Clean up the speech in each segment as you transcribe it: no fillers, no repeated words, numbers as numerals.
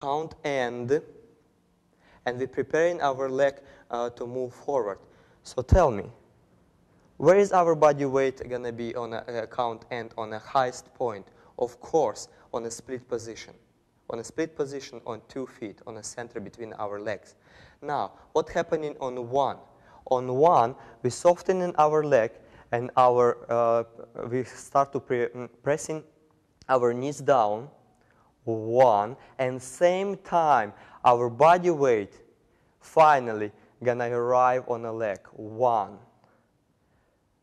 count and we're preparing our leg to move forward. So tell me, where is our body weight going to be on a count and on the highest point? Of course, on a split position. On a split position on 2 feet, on the center between our legs. Now, what's happening on 1? On 1, we soften our leg and we start to pressing our knees down. 1, and same time, our body weight finally gonna arrive on the leg. 1.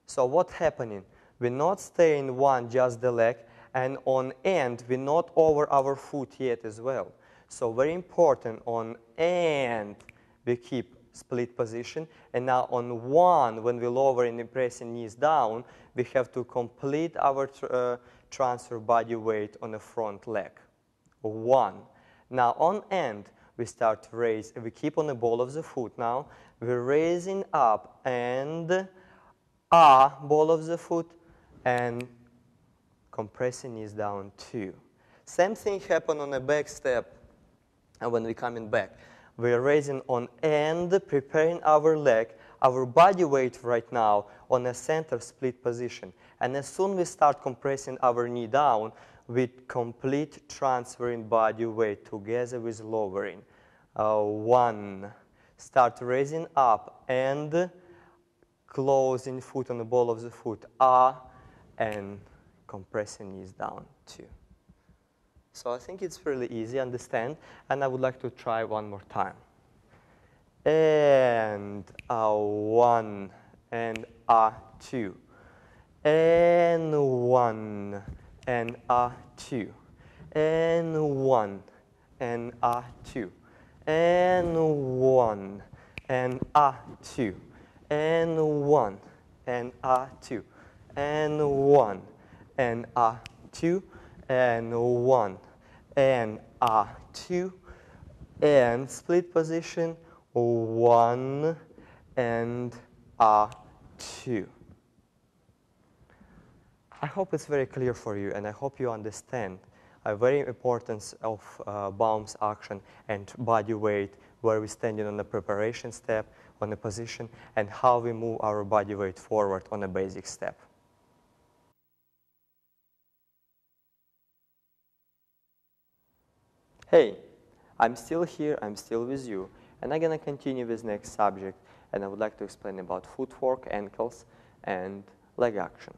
So what's happening? We're not staying 1, just the leg, and on end, we're not over our foot yet as well. So very important, on end, we keep split position, and now on 1, when we lower and pressing knees down, we have to complete our transfer body weight on the front leg. 1. Now on end, we start to raise, we keep on the ball of the foot now, we're raising up and ball of the foot and compressing knees down 2. Same thing happen on the back step when we're coming back. We're raising on end, preparing our leg, our body weight right now on a center split position. And as soon as we start compressing our knee down, with complete transferring body weight together with lowering. 1. Start raising up and closing foot on the ball of the foot. And compressing knees down 2. So I think it's really easy, understand, and I would like to try one more time. And 1 and 2. And 1 and 2. And 1 and 2. And 1 and 2. And 1 and 2. And 1 and 2. And 1 and 2. And split position 1 and 2. I hope it's very clear for you, and I hope you understand a very importance of bounce action and body weight, where we're standing on the preparation step, on the position, and how we move our body weight forward on a basic step. Hey, I'm still here, I'm still with you, and I'm going to continue with next subject, and I would like to explain about footwork, ankles, and leg action.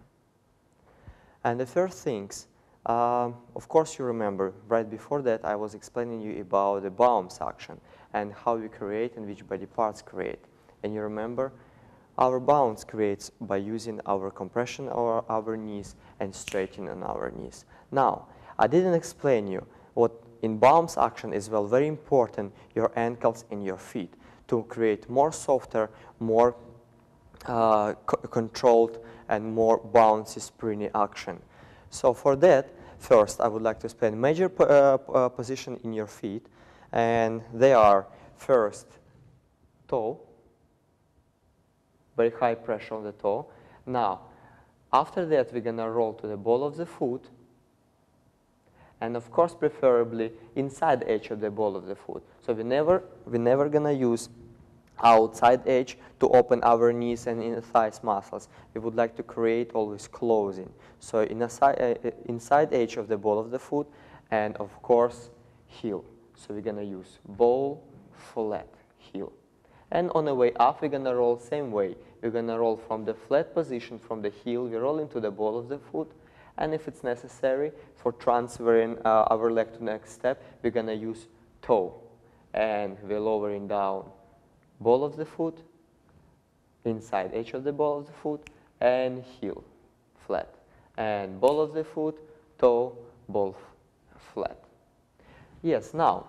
And the first things, of course you remember, right before that I was explaining you about the bounce action and how we create and which body parts create. And you remember, our bounce creates by using our compression of our knees and straightening our knees. Now, I didn't explain you what in bounce action is well very important, your ankles and your feet, to create more softer, more controlled and more bouncy, springy action. So for that, first I would like to explain major position in your feet, and they are first toe, very high pressure on the toe. Now, after that we're gonna roll to the ball of the foot, and of course preferably inside edge of the ball of the foot. So we're never gonna use outside edge to open our knees and inner thighs muscles. We would like to create always closing. So inside edge of the ball of the foot, and of course heel. So we're gonna use ball, flat, heel. And on the way up, we're gonna roll same way. We're gonna roll from the flat position, from the heel, we roll into the ball of the foot. And if it's necessary for transferring our leg to the next step, we're gonna use toe. And we're lowering down ball of the foot, inside edge of the ball of the foot, and heel, flat. And ball of the foot, toe, ball, flat. Yes, now,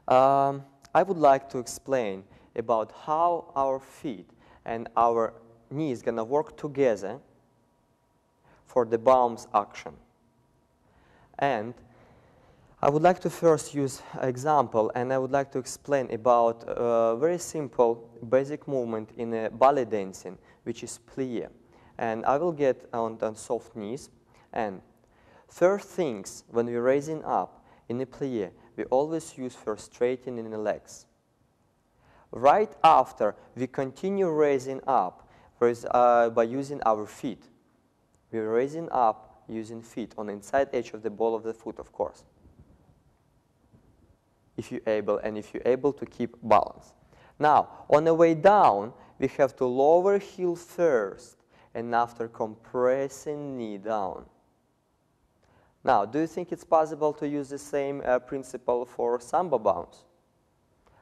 I would like to explain about how our feet and our knees gonna work together for the bounce action. And I would like to first use an example, and I would like to explain about a very simple basic movement in a ballet dancing, which is plie. And I will get on soft knees. And first things, when we're raising up in a plie, we always use for straightening the legs. Right after, we continue raising up by using our feet. We're raising up using feet on the inside edge of the ball of the foot, of course. If you're able to keep balance. Now, on the way down, we have to lower heel first, and after compressing knee down. Now, do you think it's possible to use the same principle for samba bounce?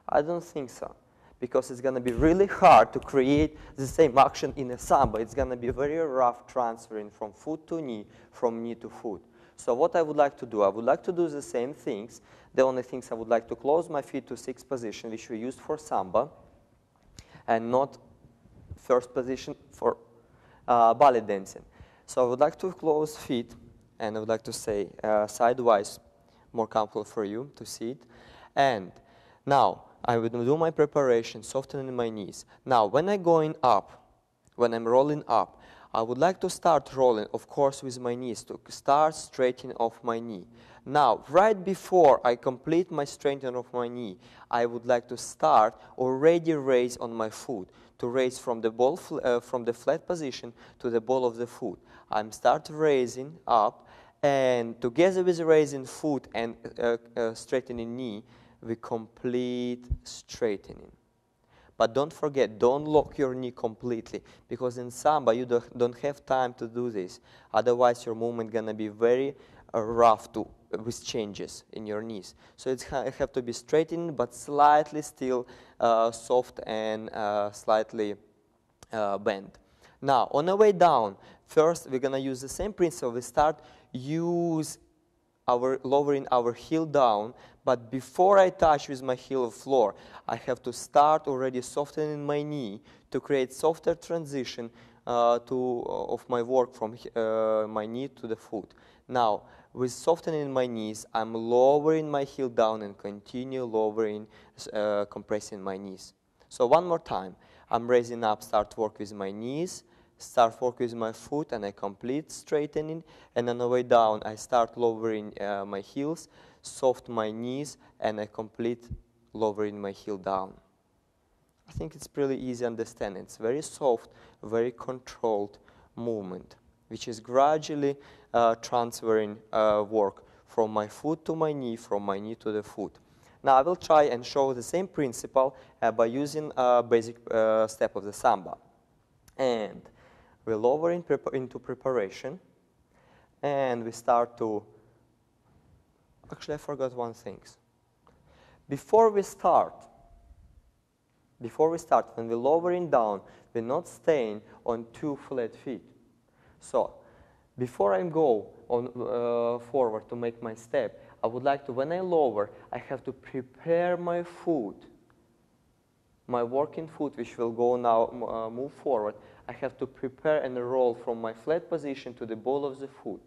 I don't think so, because it's going to be really hard to create the same action in a samba. It's going to be very rough transferring from foot to knee, from knee to foot. So what I would like to do, I would like to do the same things. The only things I would like to close my feet to sixth position, which we used for samba, and not first position for ballet dancing. So I would like to close feet, and I would like to say sidewise, more comfortable for you to see it. And now I will do my preparation, softening my knees. Now, when I'm going up, when I'm rolling up, I would like to start rolling, of course, with my knees, to start straightening off my knee. Now, right before I complete my straightening of my knee, I would like to start already raise on my foot, to raise from the ball, from the flat position to the ball of the foot. I'm start raising up, and together with raising foot and straightening knee, we complete straightening. But don't forget, don't lock your knee completely, because in samba you don't have time to do this. Otherwise, your movement gonna be very rough with changes in your knees. So it have to be straightened, but slightly still soft and slightly bent. Now, on the way down, first we're gonna use the same principle. We start lowering our heel down, but before I touch with my heel of floor, I have to start already softening my knee to create softer transition of my work from my knee to the foot. Now, with softening my knees, I'm lowering my heel down and continue lowering, compressing my knees. So one more time, I'm raising up, start work with my knees, start work with my foot, and I complete straightening. And on the way down, I start lowering my heels, soft my knees, and I complete lowering my heel down. I think it's pretty easy to understand. It's very soft, very controlled movement, which is gradually transferring work from my foot to my knee, from my knee to the foot. Now I will try and show the same principle by using a basic step of the samba. And we lower into preparation, and we start to, actually I forgot one thing. Before we start, when we're lowering down, we're not staying on 2 flat feet. So before I go on forward to make my step, I would like to, when I lower, I have to prepare my foot, my working foot, which will go now move forward. I have to prepare and roll from my flat position to the ball of the foot.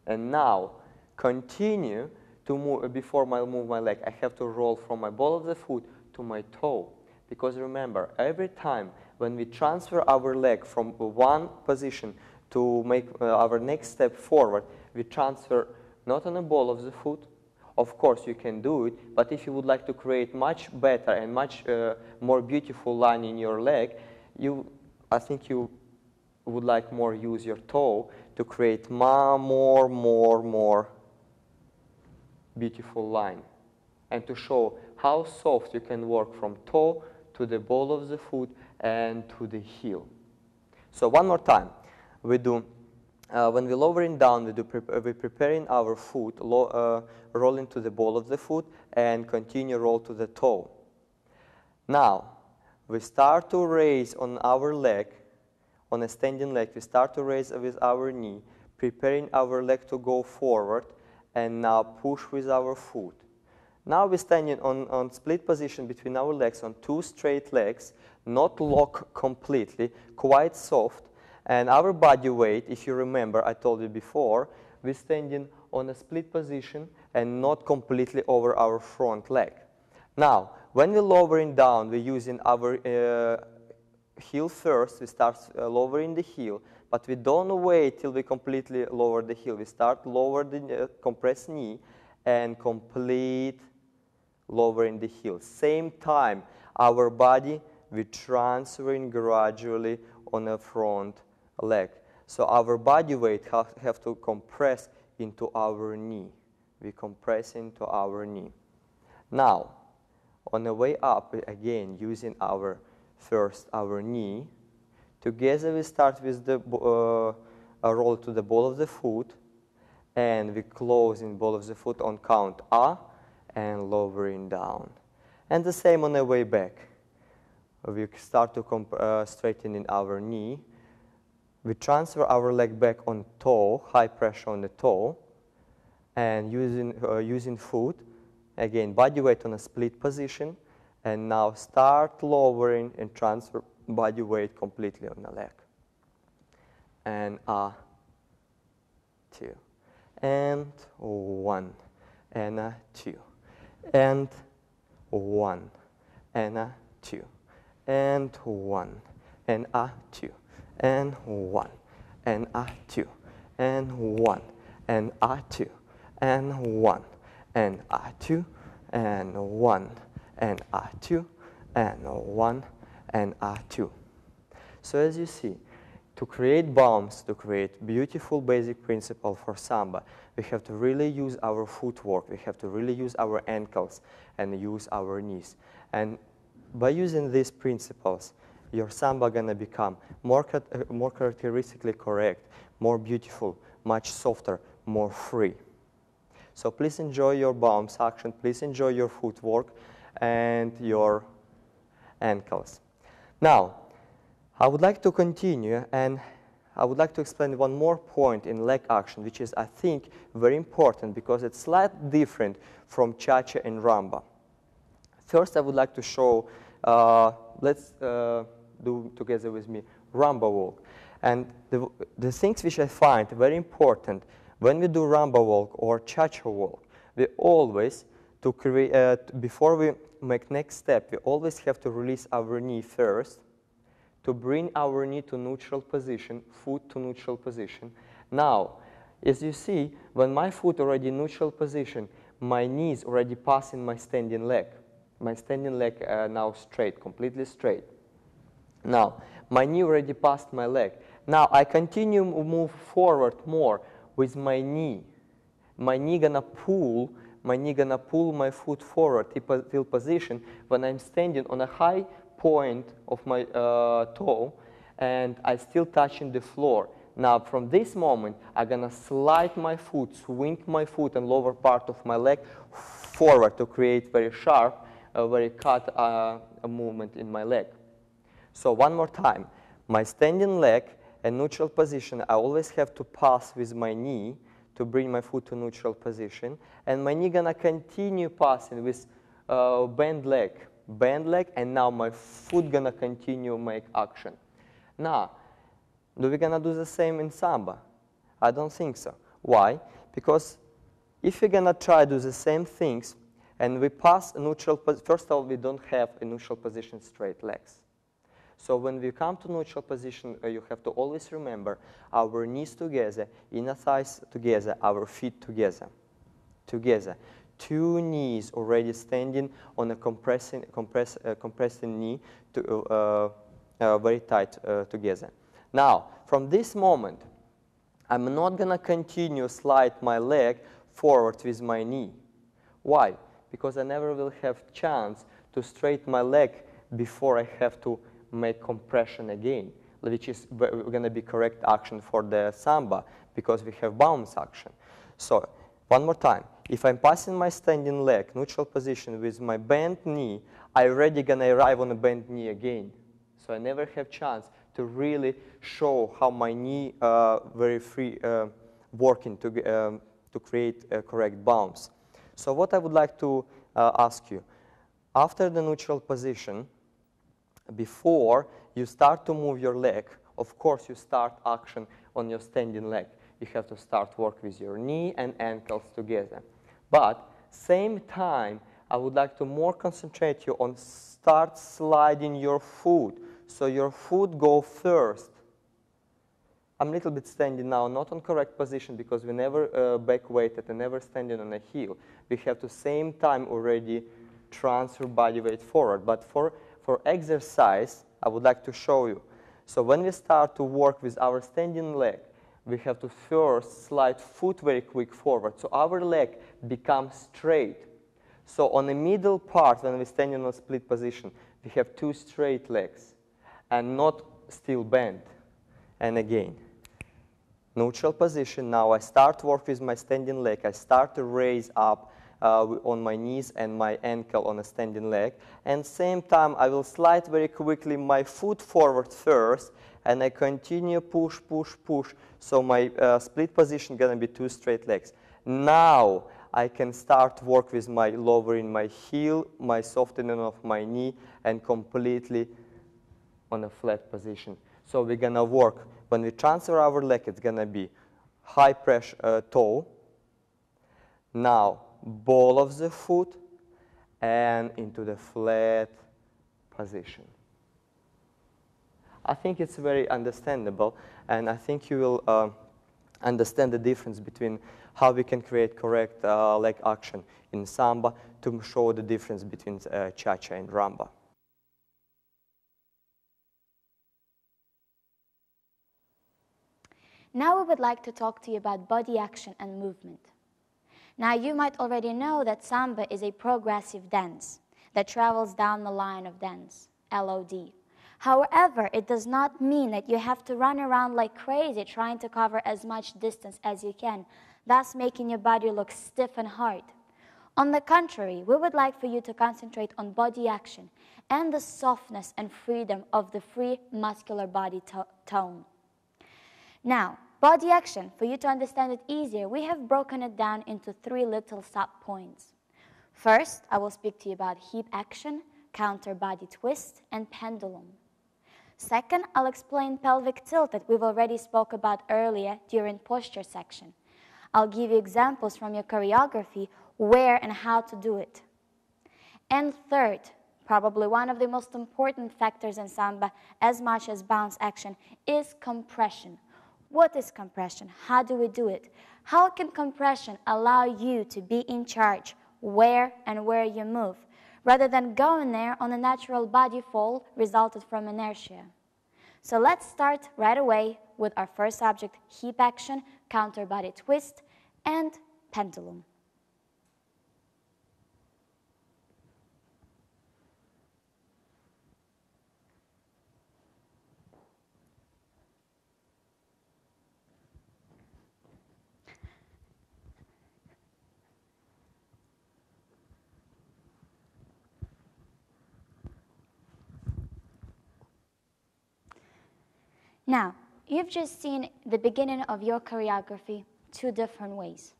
And now continue to move, before I move my leg, I have to roll from my ball of the foot to my toe. Because remember, every time when we transfer our leg from one position to make our next step forward, we transfer not on the ball of the foot. Of course, you can do it, but if you would like to create much better and much more beautiful line in your leg, I think you would like more use your toe to create more beautiful line, and to show how soft you can work from toe to the ball of the foot and to the heel. So one more time, we do, when we're lowering down, we're preparing our foot, rolling to the ball of the foot, and continue roll to the toe. Now, we start to raise on our leg, on a standing leg, we start to raise with our knee, preparing our leg to go forward, and now push with our foot. Now we're standing on split position between our legs, on 2 straight legs, not locked completely, quite soft, and our body weight, if you remember, I told you before, we're standing on a split position and not completely over our front leg. Now, when we're lowering down, we're using our heel first. We start lowering the heel, but we don't wait till we completely lower the heel. We start lower the compressed knee, and complete lowering the heel. Same time, our body, we transferring gradually on the front leg. So our body weight have to compress into our knee. We compress into our knee. Now, on the way up, again, using our knee, together we start with the a roll to the ball of the foot, and we close in ball of the foot on count and lowering down. And the same on the way back. We start to straighten in our knee. We transfer our leg back on toe, high pressure on the toe, and using foot, again, body weight on a split position, and now start lowering and transfer body weight completely on the leg. And 2, and 1, and 2, and 1, and 2, and 1, and 2, and 1, and 2, and 1, and 2, and 1, and 2, and 1, and 2, and 1, and 2. So as you see, to create bounce, to create beautiful basic principle for samba, we have to really use our footwork, we have to really use our ankles and use our knees. And by using these principles, your samba gonna become more characteristically correct, more beautiful, much softer, more free. So please enjoy your bounce action, please enjoy your footwork and your ankles. Now, I would like to continue, and I would like to explain one more point in leg action, which is, I think, very important because it's slightly different from cha-cha and rumba. First, I would like to show, let's do together with me, rumba walk. And the things which I find very important when we do rumba walk or cha-cha walk, we always, before we make next step, we always have to release our knee first, to bring our knee to neutral position, foot to neutral position. Now, as you see, when my foot already neutral position, my knee is already passing my standing leg. My standing leg now straight, completely straight. Now, my knee already passed my leg. Now, I continue to move forward more with my knee. My knee gonna pull my foot forward till position when I'm standing on a high point of my toe and I still touching the floor. Now from this moment I'm gonna slide my foot, swing my foot and lower part of my leg forward to create very sharp, very cut movement in my leg. So one more time, my standing leg and neutral position, I always have to pass with my knee to bring my foot to neutral position, and my knee gonna continue passing with bend leg, and now my foot gonna continue make action. Now, do we gonna do the same in samba? I don't think so. Why? Because if we're gonna try to do the same things and we pass a neutral position, first of all, we don't have a neutral position straight legs. So when we come to neutral position, you have to always remember our knees together, inner thighs together, our feet together. Two knees already standing on a compressing knee, very tight together. Now, from this moment, I'm not going to continue slide my leg forward with my knee. Why? Because I never will have chance to straighten my leg before I have to make compression again, which is going to be correct action for the samba because we have bounce action. So, one more time. If I'm passing my standing leg, neutral position with my bent knee, I already going to arrive on a bent knee again. So I never have chance to really show how my knee very free working to create a correct bounce. So what I would like to ask you, after the neutral position, before you start to move your leg, of course you start action on your standing leg. You have to start work with your knee and ankles together. But same time, I would like to more concentrate you on start sliding your foot. So your foot go first. I'm a little bit standing now, not on correct position because we never back weighted and never standing on a heel. We have to same time already transfer body weight forward. But for exercise, I would like to show you. So when we start to work with our standing leg, we have to first slide foot very quick forward. So our leg becomes straight. So on the middle part, when we're standing in a split position, we have two straight legs and not still bent. And again, neutral position. Now I start work with my standing leg. I start to raise up on my knees and my ankle on a standing leg. And same time, I will slide very quickly my foot forward first, and I continue push, push, push. So my split position gonna be two straight legs. Now I can start work with my lowering my heel, my softening of my knee, and completely on a flat position. So we're gonna work, when we transfer our leg, it's gonna be high pressure toe, now ball of the foot, and into the flat position. I think it's very understandable, and I think you will understand the difference between how we can create correct leg action in Samba to show the difference between Cha-Cha and Rumba. Now we would like to talk to you about body action and movement. Now you might already know that Samba is a progressive dance that travels down the line of dance, LOD. However, it does not mean that you have to run around like crazy trying to cover as much distance as you can, thus making your body look stiff and hard. On the contrary, we would like for you to concentrate on body action and the softness and freedom of the free muscular body tone. Now, body action, for you to understand it easier, we have broken it down into 3 little sub-points. First, I will speak to you about hip action, counter body twist, and pendulum. Second, I'll explain pelvic tilt that we've already spoke about earlier during posture section. I'll give you examples from your choreography where and how to do it. And third, probably one of the most important factors in Samba, as much as bounce action, is compression. What is compression? How do we do it? How can compression allow you to be in charge where you move, rather than going there on a natural body fall resulted from inertia? So let's start right away with our first subject, hip action, counter body twist, and pendulum. Now, you've just seen the beginning of your choreography 2 different ways.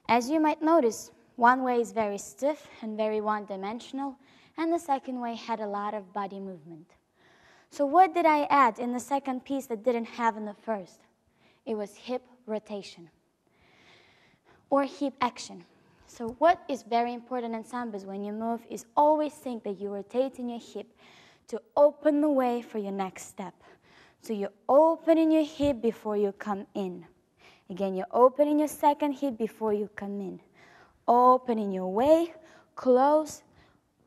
As you might notice, one way is very stiff and very one-dimensional, and the second way had a lot of body movement. So what did I add in the second piece that didn't have in the first? It was hip rotation or hip action. So what is very important in Samba when you move is always think that you rotate in your hip to open the way for your next step. So you open in your hip before you come in. Again, you open in your second hip before you come in. Open in your way, close,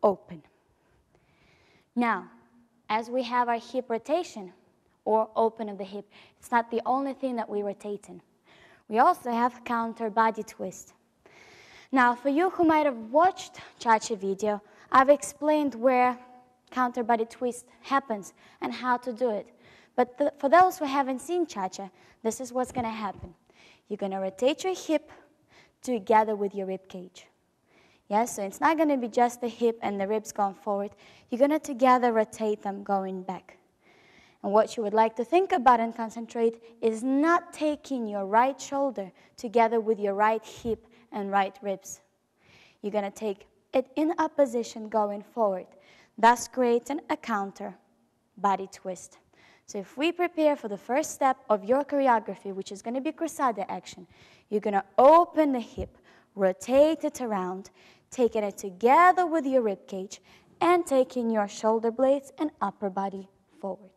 open. Now, as we have our hip rotation, or open of the hip, it's not the only thing that we rotate in. We also have counter body twist. Now, for you who might have watched Cha-Cha video, I've explained where counter body twist happens and how to do it. But for those who haven't seen Cha-Cha, this is what's going to happen. You're going to rotate your hip together with your rib cage. Yes, so it's not going to be just the hip and the ribs going forward. You're going to together rotate them going back. And what you would like to think about and concentrate is not taking your right shoulder together with your right hip and right ribs. You're going to take it in a position going forward, thus creating a counter body twist. So if we prepare for the first step of your choreography, which is going to be cruzada action, you're going to open the hip, rotate it around, taking it together with your rib cage, and taking your shoulder blades and upper body forward.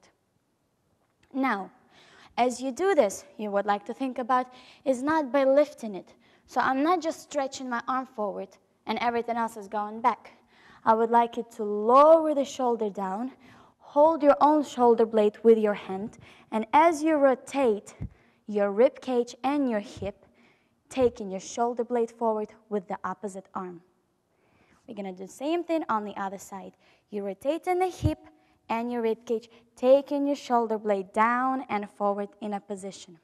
Now, As you do this, you would like to think about is not by lifting it. So I'm not just stretching my arm forward and everything else is going back. I would like you to lower the shoulder down, hold your own shoulder blade with your hand, and as you rotate your rib cage and your hip, taking your shoulder blade forward with the opposite arm. We're going to do the same thing on the other side. You rotate in the hip and your rib cage, taking your shoulder blade down and forward in a position,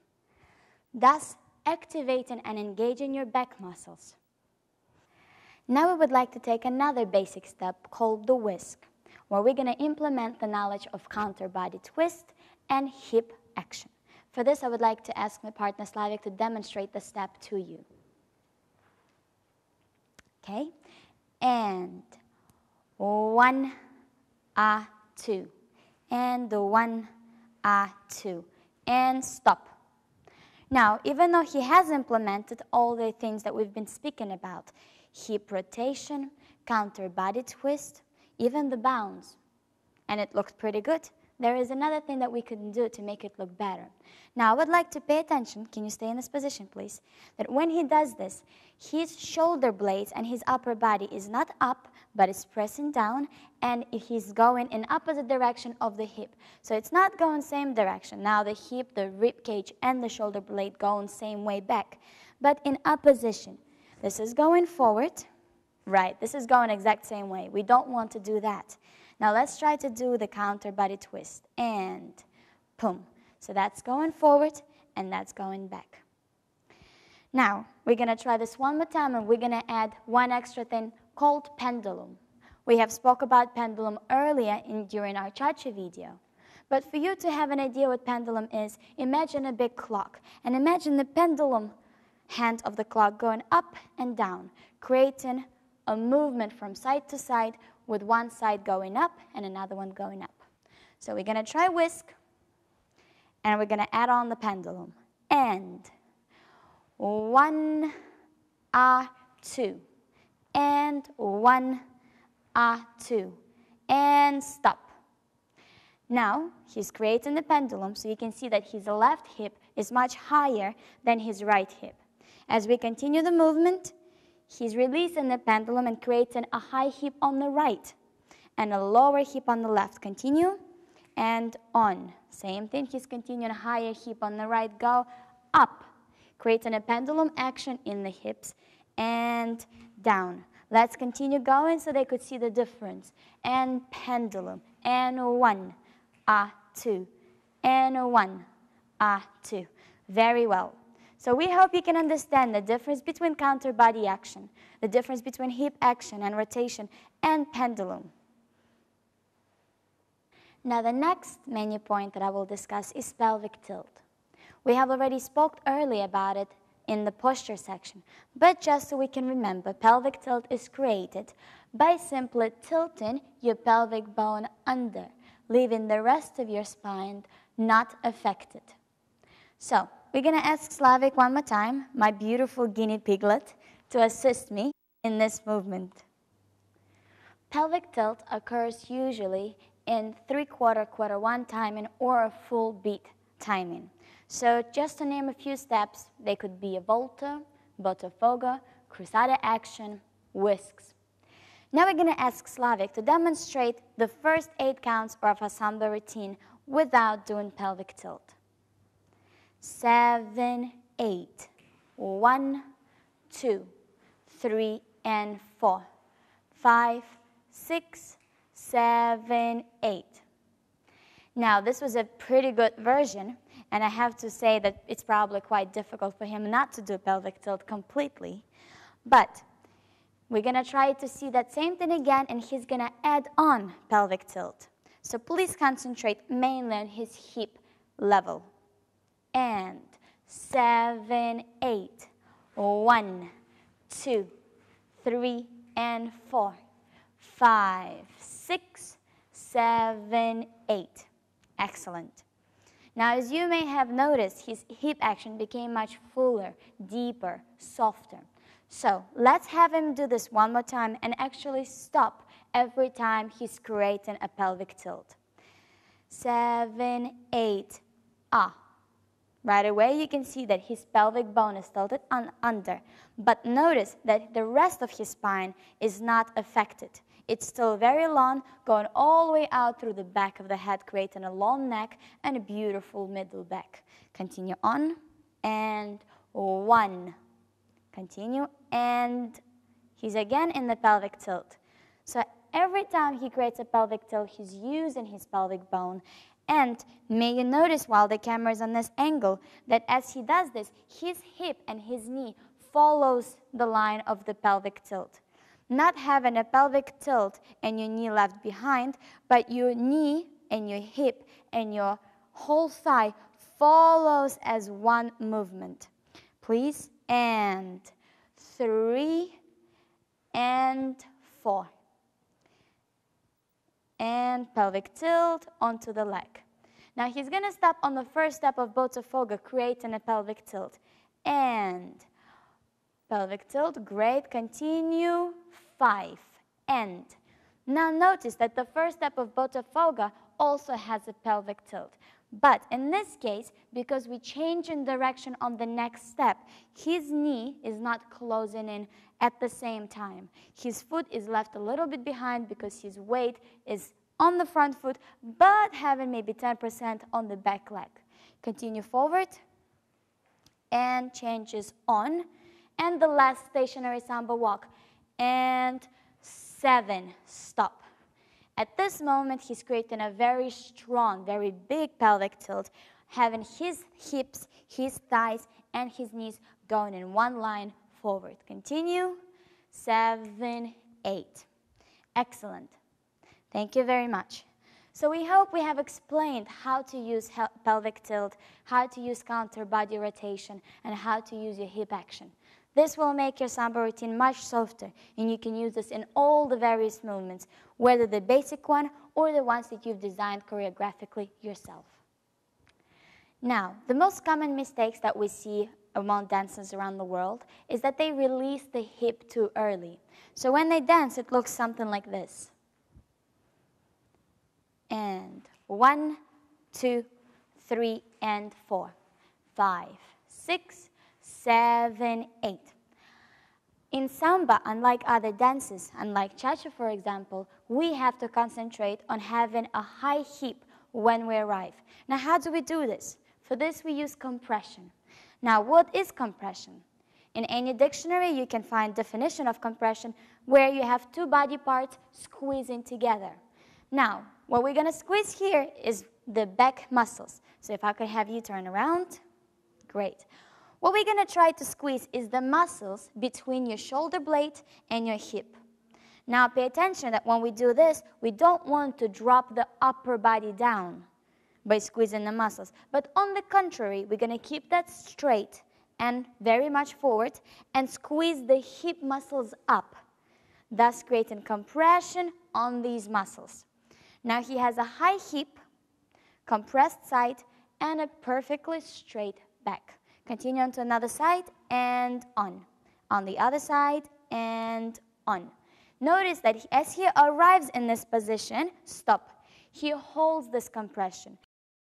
thus activating and engaging your back muscles. Now we would like to take another basic step called the whisk, where we're going to implement the knowledge of counter body twist and hip action. For this, I would like to ask my partner Slavik to demonstrate the step to you. Okay? And 1, 2. And 1, 2. And stop. Now, even though he has implemented all the things that we've been speaking about, hip rotation, counter body twist, even the bounce, and it looked pretty good, there is another thing that we can do to make it look better. Now, I would like to pay attention, can you stay in this position, please, that when he does this, his shoulder blades and his upper body is not up, but is pressing down, and he's going in opposite direction of the hip. So it's not going same direction. Now the hip, the rib cage, and the shoulder blade going same way back, but in opposition. This is going forward, right? This is going exact same way. We don't want to do that. Now let's try to do the counter body twist, and boom. So that's going forward, and that's going back. Now, we're going to try this one more time, and we're going to add one extra thing called pendulum. We have spoke about pendulum earlier during our Cha-Cha video. But for you to have an idea what pendulum is, imagine a big clock, and imagine the pendulum hand of the clock going up and down, creating a movement from side to side with one side going up and another one going up. So we're going to try whisk, and we're going to add on the pendulum. And 1, 2. And 1, 2. And stop. Now, he's creating the pendulum, so you can see that his left hip is much higher than his right hip. As we continue the movement, he's releasing the pendulum and creating a high hip on the right and a lower hip on the left. Continue and on. Same thing, he's continuing a higher hip on the right, go up. Creating a pendulum action in the hips and down. Let's continue going so they could see the difference. And pendulum, and 1, 2, and 1, 2. Very well. So we hope you can understand the difference between counter body action, the difference between hip action and rotation, and pendulum. Now the next menu point that I will discuss is pelvic tilt. We have already spoke earlier about it in the posture section, but just so we can remember, pelvic tilt is created by simply tilting your pelvic bone under, leaving the rest of your spine not affected. So, we're going to ask Slavik one more time, my beautiful guinea piglet, to assist me in this movement. Pelvic tilt occurs usually in 3/4, quarter 1 timing or a full beat timing. So just to name a few steps, they could be a volta, botafogo, cruzada action, whisks. Now we're going to ask Slavik to demonstrate the first 8 counts of a samba routine without doing pelvic tilt. 7, 8. 1, 2, 3, and 4. 5, 6, 7, 8. Now this was a pretty good version, and I have to say that it's probably quite difficult for him not to do pelvic tilt completely. But we're going to try to see that same thing again, and he's going to add on pelvic tilt. So please concentrate mainly on his hip level. And 7, 8. 1, 2, 3, and 4. 5, 6, 7, 8. Excellent. Now, as you may have noticed, his hip action became much fuller, deeper, softer. So let's have him do this one more time and actually stop every time he's creating a pelvic tilt. 7, 8, Right away, you can see that his pelvic bone is tilted under. But notice that the rest of his spine is not affected. It's still very long, going all the way out through the back of the head, creating a long neck and a beautiful middle back. Continue on, and 1. Continue, and he's again in the pelvic tilt. So every time he creates a pelvic tilt, he's using his pelvic bone. And may you notice while the camera is on this angle that as he does this, his hip and his knee follows the line of the pelvic tilt. Not having a pelvic tilt and your knee left behind, but your knee and your hip and your whole thigh follows as one movement. Please, and 3, and 4. And pelvic tilt onto the leg. Now he's going to stop on the first step of Botafogo, creating a pelvic tilt. And pelvic tilt, great, continue, 5, and. Now notice that the first step of Botafogo also has a pelvic tilt. But in this case, because we change in direction on the next step, his knee is not closing in at the same time. His foot is left a little bit behind because his weight is on the front foot, but having maybe 10% on the back leg. Continue forward, and changes on. And the last stationary samba walk. And 7, stop. At this moment, he's creating a very strong, very big pelvic tilt, having his hips, his thighs, and his knees going in one line forward. Continue. 7, 8. Excellent. Thank you very much. So we hope we have explained how to use pelvic tilt, how to use counter body rotation, and how to use your hip action. This will make your samba routine much softer, and you can use this in all the various movements, whether the basic one or the ones that you've designed choreographically yourself. Now, the most common mistakes that we see among dancers around the world is that they release the hip too early. So when they dance, it looks something like this. And 1, 2, 3, and 4, 5, 6, 7, 8. In samba, unlike other dances, unlike cha-cha for example, we have to concentrate on having a high hip when we arrive. Now how do we do this? For this we use compression. Now what is compression? In any dictionary you can find definition of compression where you have two body parts squeezing together. Now what we're going to squeeze here is the back muscles. So if I could have you turn around, great. What we're going to try to squeeze is the muscles between your shoulder blade and your hip. Now pay attention that when we do this, we don't want to drop the upper body down by squeezing the muscles. But on the contrary, we're going to keep that straight and very much forward and squeeze the hip muscles up, thus creating compression on these muscles. Now he has a high hip, compressed side, and a perfectly straight back. Continue on to another side and on. On the other side and on. Notice that as he arrives in this position, stop. He holds this compression.